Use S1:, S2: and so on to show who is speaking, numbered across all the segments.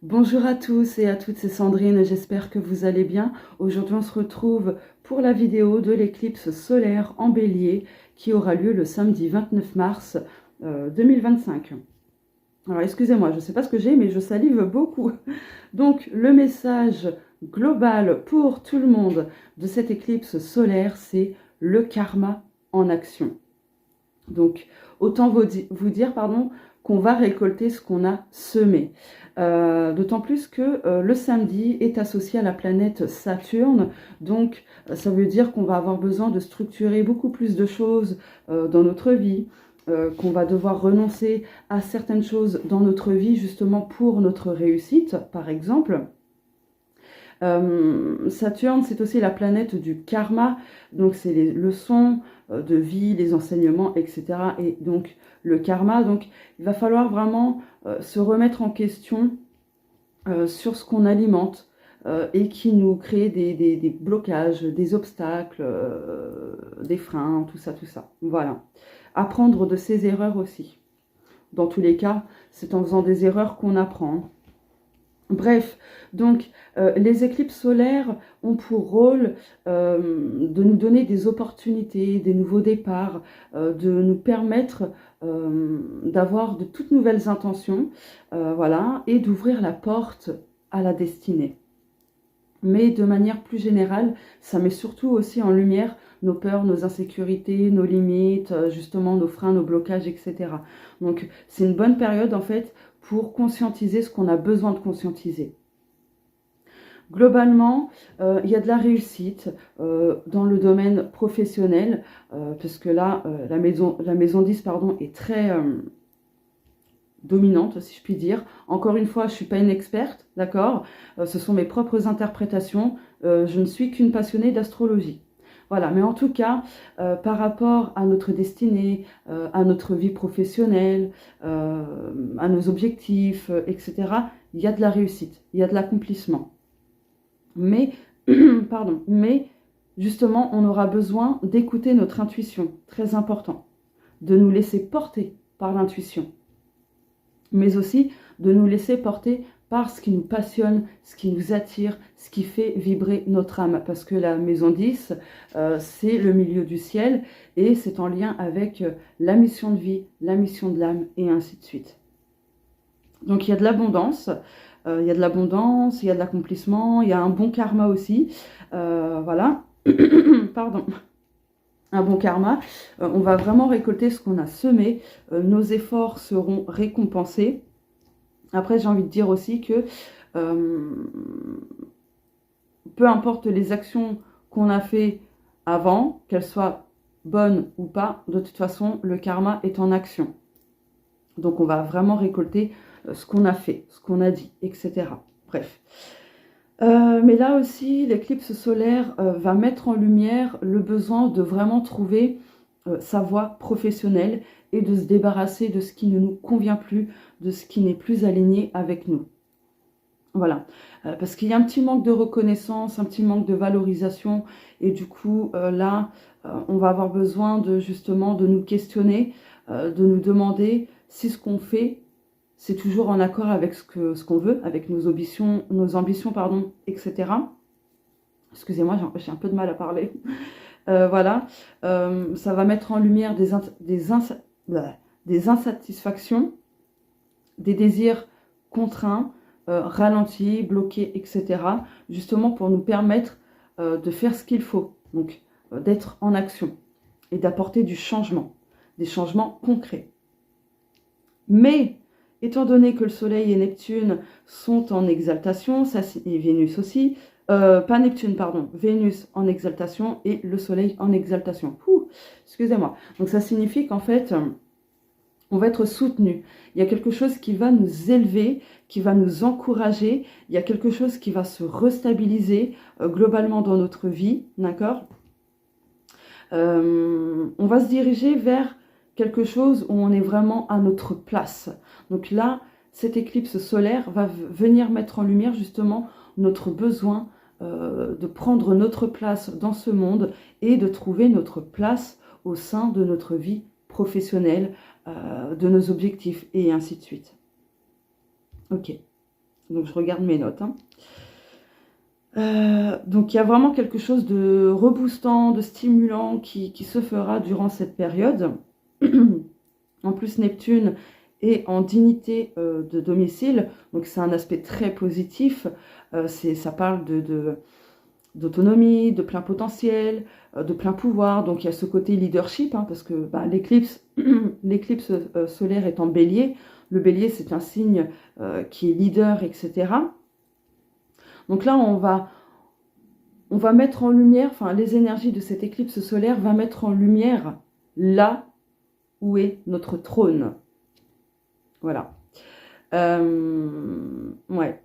S1: Bonjour à tous et à toutes, c'est Sandrine, j'espère que vous allez bien. Aujourd'hui, on se retrouve pour la vidéo de l'éclipse solaire en Bélier qui aura lieu le samedi 29 mars 2025. Alors, excusez-moi, je ne sais pas ce que j'ai, mais je salive beaucoup. Donc, le message global pour tout le monde de cette éclipse solaire, c'est le karma en action. Donc, autant vous dire qu'on va récolter ce qu'on a semé. D'autant plus que le samedi est associé à la planète Saturne, donc ça veut dire qu'on va avoir besoin de structurer beaucoup plus de choses dans notre vie, qu'on va devoir renoncer à certaines choses dans notre vie justement pour notre réussite, par exemple. Saturne, c'est aussi la planète du karma, donc c'est les leçons de vie, les enseignements, etc. Et donc le karma, donc il va falloir vraiment se remettre en question sur ce qu'on alimente et qui nous crée des blocages, des obstacles, des freins, tout ça, tout ça. Voilà. Apprendre de ses erreurs aussi. Dans tous les cas, c'est en faisant des erreurs qu'on apprend. Bref, donc les éclipses solaires ont pour rôle de nous donner des opportunités, des nouveaux départs, de nous permettre d'avoir de toutes nouvelles intentions, voilà, et d'ouvrir la porte à la destinée. Mais de manière plus générale, ça met surtout aussi en lumière nos peurs, nos insécurités, nos limites, justement nos freins, nos blocages, etc. Donc c'est une bonne période en fait pour conscientiser ce qu'on a besoin de conscientiser. Globalement, il y a de la réussite dans le domaine professionnel, parce que là, la maison 10 est très dominante, si je puis dire. Encore une fois, je ne suis pas une experte, d'accord, ce sont mes propres interprétations, je ne suis qu'une passionnée d'astrologie. Voilà, mais en tout cas, par rapport à notre destinée, à notre vie professionnelle, à nos objectifs, etc., il y a de la réussite, il y a de l'accomplissement. Mais, mais justement, on aura besoin d'écouter notre intuition, très important, de nous laisser porter par l'intuition, mais aussi de nous laisser porter par ce qui nous passionne, ce qui nous attire, ce qui fait vibrer notre âme. Parce que la maison 10, c'est le milieu du ciel et c'est en lien avec la mission de vie, la mission de l'âme et ainsi de suite. Donc il y a de l'abondance, il y a de l'accomplissement, il y a un bon karma aussi. Voilà, pardon. Un bon karma, on va vraiment récolter ce qu'on a semé, nos efforts seront récompensés. Après, j'ai envie de dire aussi que peu importe les actions qu'on a fait avant, qu'elles soient bonnes ou pas, de toute façon, le karma est en action. Donc, on va vraiment récolter ce qu'on a fait, ce qu'on a dit, etc. Bref. Mais là aussi, l'éclipse solaire va mettre en lumière le besoin de vraiment trouver sa voie professionnelle et de se débarrasser de ce qui ne nous convient plus, de ce qui n'est plus aligné avec nous. Voilà, parce qu'il y a un petit manque de reconnaissance, un petit manque de valorisation, et du coup, là, on va avoir besoin de justement de nous questionner, de nous demander si ce qu'on fait, c'est toujours en accord avec ce qu'on veut, avec nos ambitions, etc. Excusez-moi, j'ai un peu de mal à parler. Voilà, ça va mettre en lumière des insatisfactions, des désirs contraints, ralentis, bloqués, etc. Justement pour nous permettre de faire ce qu'il faut, donc d'être en action et d'apporter du changement, des changements concrets. Mais, étant donné que le Soleil et Neptune sont en exaltation, et Vénus aussi, pas Neptune, pardon, Vénus en exaltation et le Soleil en exaltation. Excusez-moi. Donc ça signifie qu'en fait, on va être soutenu. Il y a quelque chose qui va nous élever, qui va nous encourager. Il y a quelque chose qui va se restabiliser globalement dans notre vie, d'accord ? On va se diriger vers quelque chose où on est vraiment à notre place. Donc là, cette éclipse solaire va venir mettre en lumière justement notre besoin de prendre notre place dans ce monde et de trouver notre place au sein de notre vie professionnelle, de nos objectifs et ainsi de suite. Ok. Donc, je regarde mes notes. Hein. Donc, il y a vraiment quelque chose de reboostant, de stimulant qui se fera durant cette période. En plus, Neptune est en dignité de domicile. Donc, c'est un aspect très positif. Ça parle d'autonomie, de plein potentiel, de plein pouvoir. Donc il y a ce côté leadership, hein, parce que bah, l'éclipse solaire est en bélier. Le bélier, c'est un signe qui est leader, etc. Donc là, on va mettre en lumière, enfin les énergies de cette éclipse solaire va mettre en lumière là où est notre trône. Voilà. Ouais.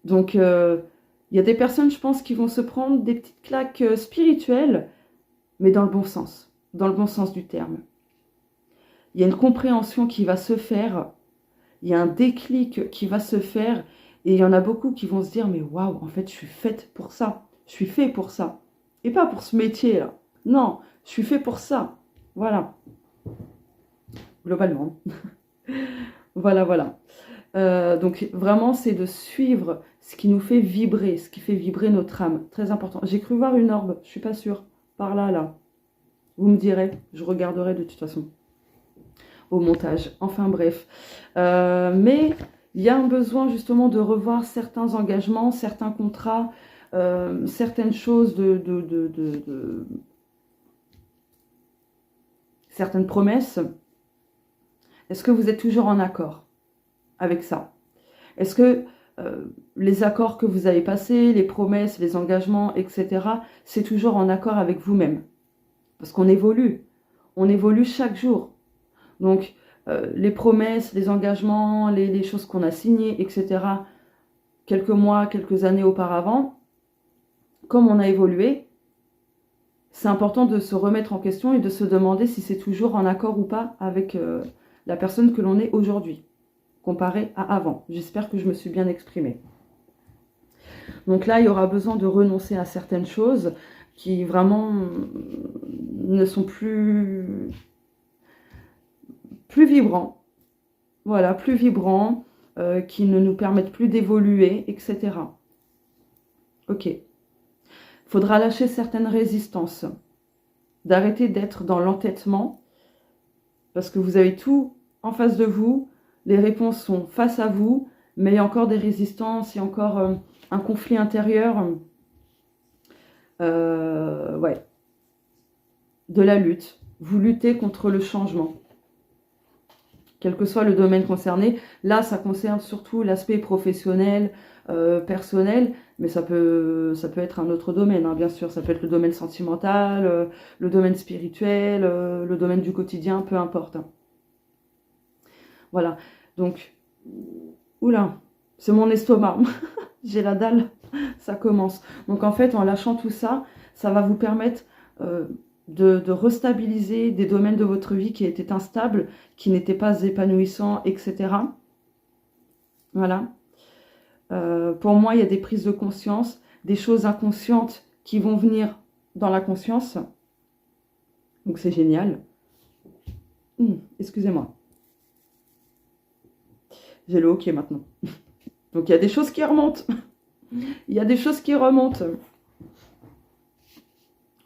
S1: Donc, il y a des personnes, je pense, qui vont se prendre des petites claques spirituelles, mais dans le bon sens du terme. Il y a une compréhension qui va se faire, il y a un déclic qui va se faire, et il y en a beaucoup qui vont se dire, mais waouh, en fait, je suis faite pour ça, je suis fait pour ça, et pas pour ce métier-là. Non, je suis fait pour ça. Voilà. Globalement. Voilà. Donc vraiment, c'est de suivre ce qui nous fait vibrer, ce qui fait vibrer notre âme. Très important. J'ai cru voir une orbe, je suis pas sûre. Par là, là. Vous me direz, je regarderai de toute façon. Au montage. Enfin bref. Mais il y a un besoin justement de revoir certains engagements, certains contrats, certaines choses certaines promesses. Est-ce que vous êtes toujours en accord avec ça? Est-ce que les accords que vous avez passés, les promesses, les engagements, etc., c'est toujours en accord avec vous-même? Parce qu'on évolue chaque jour. Donc, les promesses, les engagements, les choses qu'on a signées, etc., quelques mois, quelques années auparavant, comme on a évolué, c'est important de se remettre en question et de se demander si c'est toujours en accord ou pas avec la personne que l'on est aujourd'hui, comparé à avant. J'espère que je me suis bien exprimée. Donc là, il y aura besoin de renoncer à certaines choses qui vraiment ne sont plus vibrants. Voilà, plus vibrants, qui ne nous permettent plus d'évoluer, etc. Ok. Il faudra lâcher certaines résistances, d'arrêter d'être dans l'entêtement, parce que vous avez tout en face de vous, les réponses sont face à vous, mais il y a encore des résistances, il y a encore un conflit intérieur, ouais, de la lutte. Vous luttez contre le changement, quel que soit le domaine concerné. Là, ça concerne surtout l'aspect professionnel, personnel, mais ça peut être un autre domaine, hein, bien sûr. Ça peut être le domaine sentimental, le domaine spirituel, le domaine du quotidien, peu importe. Hein. Voilà, donc, oula, c'est mon estomac, j'ai la dalle, ça commence. Donc en fait, en lâchant tout ça, ça va vous permettre de restabiliser des domaines de votre vie qui étaient instables, qui n'étaient pas épanouissants, etc. Voilà. Pour moi, il y a des prises de conscience, des choses inconscientes qui vont venir dans la conscience. Donc c'est génial. Excusez-moi. J'ai le hoquet maintenant. Donc il y a des choses qui remontent. Il y a des choses qui remontent.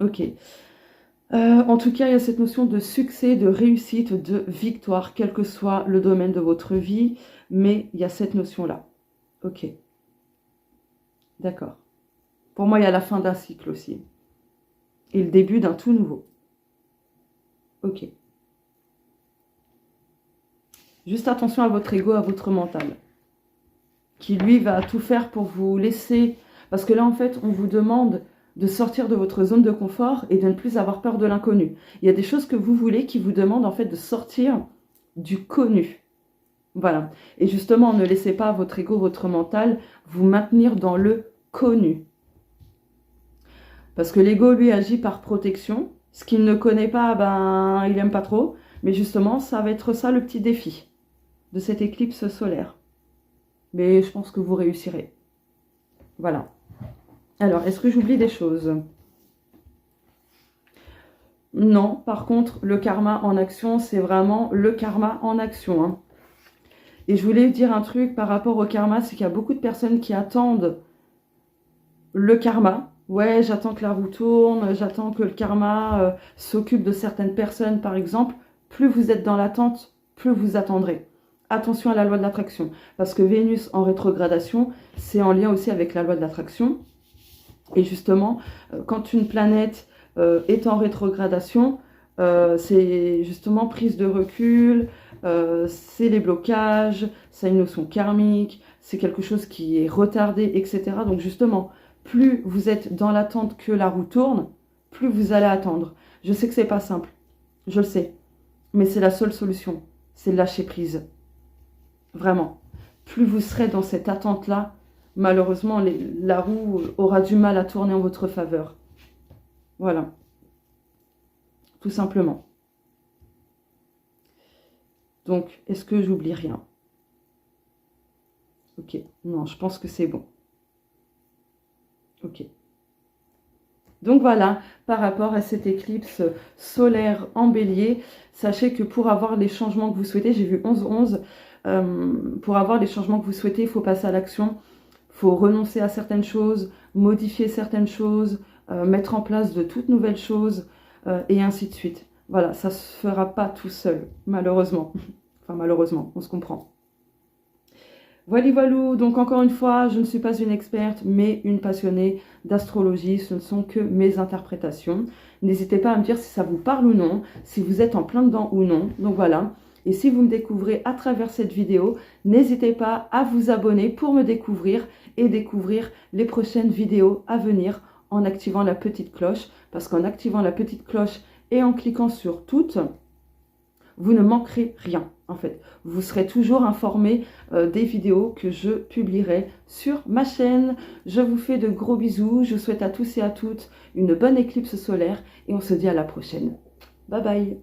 S1: Ok. En tout cas, il y a cette notion de succès, de réussite, de victoire, quel que soit le domaine de votre vie, mais il y a cette notion-là. Ok. D'accord. Pour moi, il y a la fin d'un cycle aussi. Et le début d'un tout nouveau. Ok. Juste attention à votre ego, à votre mental, qui lui va tout faire pour vous laisser... Parce que là, en fait, on vous demande de sortir de votre zone de confort et de ne plus avoir peur de l'inconnu. Il y a des choses que vous voulez qui vous demandent en fait de sortir du connu. Voilà. Et justement, ne laissez pas votre ego, votre mental vous maintenir dans le connu. Parce que l'ego, lui, agit par protection. Ce qu'il ne connaît pas, ben, il n'aime pas trop. Mais justement, ça va être ça le petit défi de cette éclipse solaire. Mais je pense que vous réussirez. Voilà. Alors, est-ce que j'oublie des choses? Non, par contre, le karma en action, c'est vraiment le karma en action. Hein. Et je voulais dire un truc par rapport au karma, c'est qu'il y a beaucoup de personnes qui attendent le karma. Ouais, j'attends que la roue tourne, j'attends que le karma s'occupe de certaines personnes, par exemple. Plus vous êtes dans l'attente, plus vous attendrez. Attention à la loi de l'attraction, parce que Vénus en rétrogradation, c'est en lien aussi avec la loi de l'attraction. Et justement, quand une planète est en rétrogradation, c'est justement prise de recul, c'est les blocages, c'est une notion karmique, c'est quelque chose qui est retardé, etc. Donc justement, plus vous êtes dans l'attente que la roue tourne, plus vous allez attendre. Je sais que c'est pas simple, je le sais, mais c'est la seule solution, c'est lâcher prise. Vraiment. Plus vous serez dans cette attente-là, malheureusement, la roue aura du mal à tourner en votre faveur. Voilà. Tout simplement. Donc, est-ce que j'oublie rien? Ok. Non, je pense que c'est bon. Ok. Donc voilà, par rapport à cette éclipse solaire en bélier, sachez que pour avoir les changements que vous souhaitez, j'ai vu 11-11, pour avoir les changements que vous souhaitez, il faut passer à l'action, il faut renoncer à certaines choses, modifier certaines choses, mettre en place de toutes nouvelles choses, et ainsi de suite. Voilà, ça ne se fera pas tout seul, malheureusement. Enfin, malheureusement, on se comprend. Voilà, voilà, donc encore une fois, je ne suis pas une experte, mais une passionnée d'astrologie. Ce ne sont que mes interprétations. N'hésitez pas à me dire si ça vous parle ou non, si vous êtes en plein dedans ou non. Donc voilà. Et si vous me découvrez à travers cette vidéo, n'hésitez pas à vous abonner pour me découvrir et découvrir les prochaines vidéos à venir en activant la petite cloche. Parce qu'en activant la petite cloche et en cliquant sur toutes, vous ne manquerez rien. En fait, vous serez toujours informé des vidéos que je publierai sur ma chaîne. Je vous fais de gros bisous. Je vous souhaite à tous et à toutes une bonne éclipse solaire et on se dit à la prochaine. Bye bye.